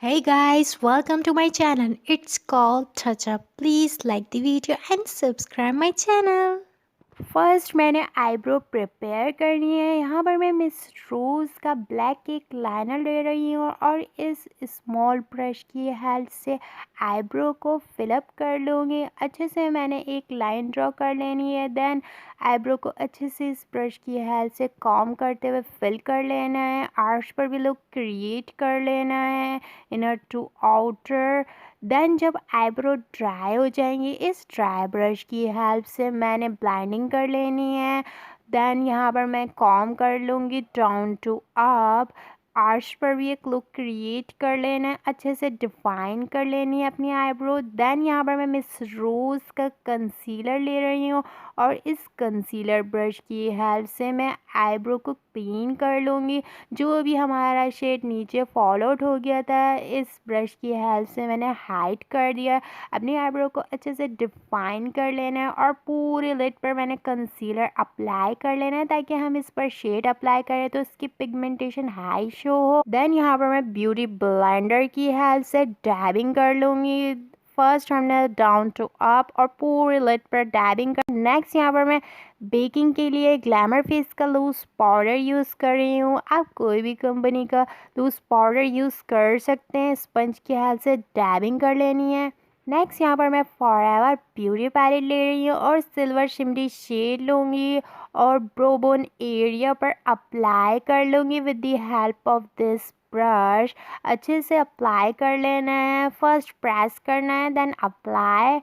Hey guys, welcome to my channel. It's called Touch Up. Please like the video and subscribe my channel. First मैंने eyebrow prepare करनी है। यहाँ पर मैं miss रोज़ का black एक लाइनर ले रही हूँ और इस स्मॉल ब्रश की हेल्प से आईब्रो को फिलअप कर लूँगी। अच्छे से मैंने एक लाइन ड्रॉ कर लेनी है। देन आईब्रो को अच्छे से इस ब्रश की हेल्प से कॉम करते हुए फिल कर लेना है। आर्च पर भी लुक क्रिएट कर लेना है, इनर टू आउटर। देन जब आईब्रो ड्राई हो जाएंगी, इस ड्राई ब्रश की हेल्प से मैंने ब्लाइंडिंग कर लेनी है। देन यहाँ पर मैं कॉम कर लूँगी डाउन टू अप। आर्च पर भी एक लुक क्रिएट कर लेना है, अच्छे से डिफाइन कर लेनी है अपनी आईब्रो। देन यहाँ पर मैं मिस रोज़ का कंसीलर ले रही हूँ और इस कंसीलर ब्रश की हेल्प से मैं आईब्रो को क्लीन कर लूँगी। जो भी हमारा शेड नीचे फॉल आउट हो गया था, इस ब्रश की हेल्प से मैंने हाइड कर दिया। अपनी आईब्रो को अच्छे से डिफाइन कर लेना है और पूरे लिड पर मैंने कंसीलर अप्लाई कर लेना है ताकि हम इस पर शेड अप्लाई करें तो इसकी पिगमेंटेशन हाई शो हो। देन यहाँ पर मैं ब्यूटी ब्लेंडर की हेल्प से डैबिंग कर लूँगी। फर्स्ट हमने डाउन टू अप और पूरे लिड पर डैबिंग कर। नेक्स्ट यहाँ पर मैं बेकिंग के लिए ग्लैमर फेस का लूज पाउडर यूज़ कर रही हूँ। आप कोई भी कंपनी का लूज पाउडर यूज़ कर सकते हैं। स्पंज की हेल्प से डैबिंग कर लेनी है। नेक्स्ट यहाँ पर मैं फॉरएवर ब्यूटी पैलेट ले रही हूँ और सिल्वर शिमरी शेड लूँगी और ब्रोबोन एरिया पर अप्लाई कर लूँगी with the help of this brush. अच्छे से अप्लाई कर लेना है। फर्स्ट प्रेस करना है, देन अप्लाई।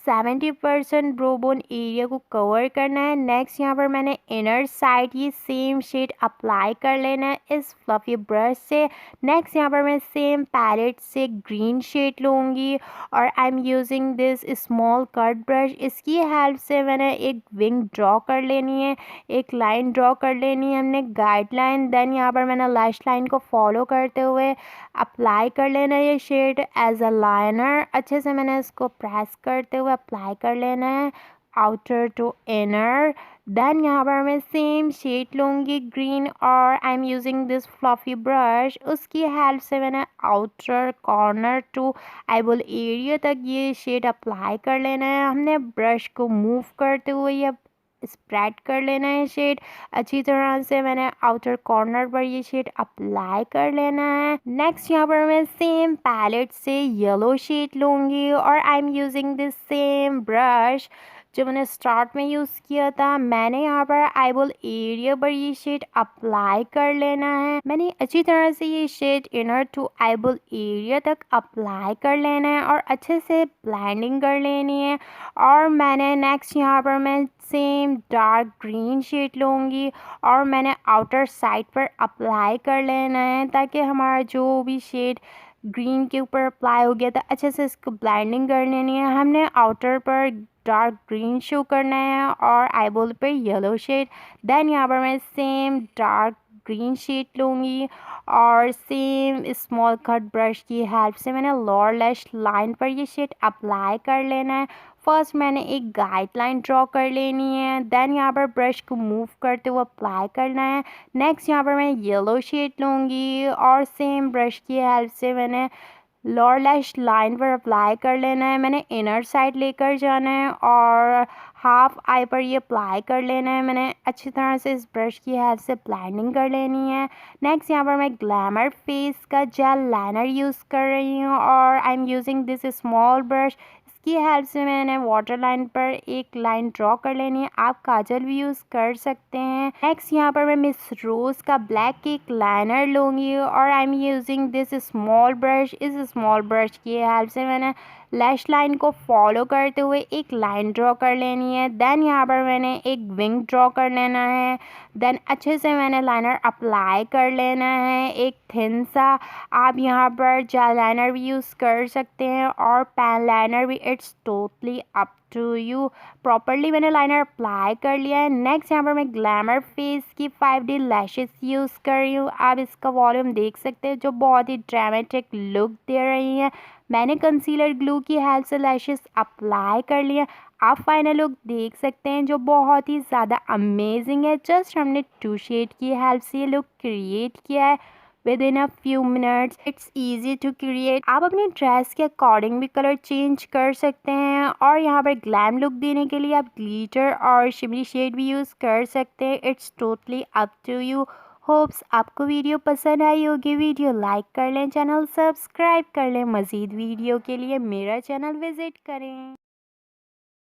70% ब्रोबोन एरिया को कवर करना है। नेक्स्ट यहाँ पर मैंने इनर साइड ये सेम शेड अप्लाई कर लेना है इस फ्लफी ब्रश से। नेक्स्ट यहाँ पर मैं सेम पैलेट से ग्रीन शेड लूँगी और I am using this small cut brush. इसकी हेल्प से मैंने एक विंग ड्रॉ कर लेनी है, एक लाइन ड्रॉ कर लेनी है हमने गाइडलाइन। देन यहाँ पर मैंने लैश लाइन को फॉलो करते हुए अप्लाई कर लेना है ये शेड एज अ लाइनर। अच्छे से मैंने इसको प्रेस करते हुए अप्लाई कर लेना है आउटर टू इनर। देन यहाँ पर मैं सेम शेड लूँगी ग्रीन और I am using this fluffy brush. उसकी हेल्प से मैंने outer corner to eyeball area तक ये शेड अप्लाई कर लेना है। हमने ब्रश को मूव करते हुए ये स्प्रेड कर लेना है शेड अच्छी तरह से। मैंने आउटर कॉर्नर पर ये शेड अप्लाई कर लेना है। नेक्स्ट यहाँ पर मैं सेम पैलेट से येलो शेड लूँगी और I am using this same brush जो मैंने स्टार्ट में यूज़ किया था। मैंने यहाँ पर आईबॉल एरिया पर ये शेड अप्लाई कर लेना है। मैंने अच्छी तरह से ये shade inner to eyeball area तक अप्लाई कर लेना है और अच्छे से ब्लेंडिंग कर लेनी है। और मैंने नेक्स्ट यहाँ पर मैं सेम डार्क ग्रीन शेड लूँगी और मैंने आउटर साइड पर अप्लाई कर लेना है ताकि हमारा जो भी शेड ग्रीन के ऊपर अप्लाई हो गया था अच्छे से इसको ब्लेंडिंग कर लेनी है। हमने आउटर पर डार्क ग्रीन शो करना है और आईबॉल पर येलो शेड। देन यहाँ पर मैं सेम डार्क ग्रीन शेड लूँगी और सेम स्मॉल कट ब्रश की हेल्प से मैंने लोअर लैश लाइन पर ये शेड अप्लाई कर लेना है। फर्स्ट मैंने एक गाइडलाइन ड्रॉ कर लेनी है। देन यहाँ पर ब्रश को मूव करते हुए अप्लाई करना है। नेक्स्ट यहाँ पर मैं येलो शेड लूँगी और सेम ब्रश की हेल्प से मैंने लोअर लैश लाइन पर अप्लाई कर लेना है। मैंने इनर साइड लेकर जाना है और हाफ आई पर ये अप्लाई कर लेना है। मैंने अच्छी तरह से इस ब्रश की हेल्प से ब्लेंडिंग कर लेनी है। नेक्स्ट यहाँ पर मैं ग्लैमर फेस का जेल लाइनर यूज़ कर रही हूँ और I am using this small brush. इसकी हेल्प से मैंने वाटर लाइन पर एक लाइन ड्रॉ कर लेनी है। आप काजल भी यूज़ कर सकते हैं। नेक्स्ट यहाँ पर मैं मिस रोज़ का ब्लैक एक लाइनर लूँगी और I am using this small brush. इस स्मॉल ब्रश की हेल्प से मैंने लैश लाइन को फॉलो करते हुए एक लाइन ड्रॉ कर लेनी है। देन यहाँ पर मैंने एक विंग ड्रॉ कर लेना है। देन अच्छे से मैंने लाइनर अप्लाई कर लेना है एक थिन सा। आप यहाँ पर जेल लाइनर भी यूज़ कर सकते हैं और पेन लाइनर भी, it's totally up to you. Properly मैंने लाइनर अप्लाई कर लिया है। नेक्स्ट यहाँ पर मैं ग्लैमर फेस की 5D लैशेस यूज़ कर रही हूँ। आप इसका वॉल्यूम देख सकते हैं जो बहुत ही ड्रामेटिक लुक दे रही है। मैंने कंसीलर ग्लू की हेल्प से लैशेस अप्लाई कर लिया। आप फाइनल लुक देख सकते हैं जो बहुत ही ज़्यादा अमेजिंग है। जस्ट हमने 2 शेड की हेल्प से ये लुक क्रिएट किया है। Within a few minutes. It's easy to create. आप अपनी ड्रेस के अकॉर्डिंग भी कलर चेंज कर सकते हैं और यहाँ पर ग्लैम लुक देने के लिए आप ग्लिटर और शिमरी शेड भी यूज़ कर सकते हैं। It's totally up to you. Hopes आपको वीडियो पसंद आई होगी। वीडियो लाइक कर लें, चैनल सब्सक्राइब कर लें। मज़ीद वीडियो के लिए मेरा चैनल विज़िट करें।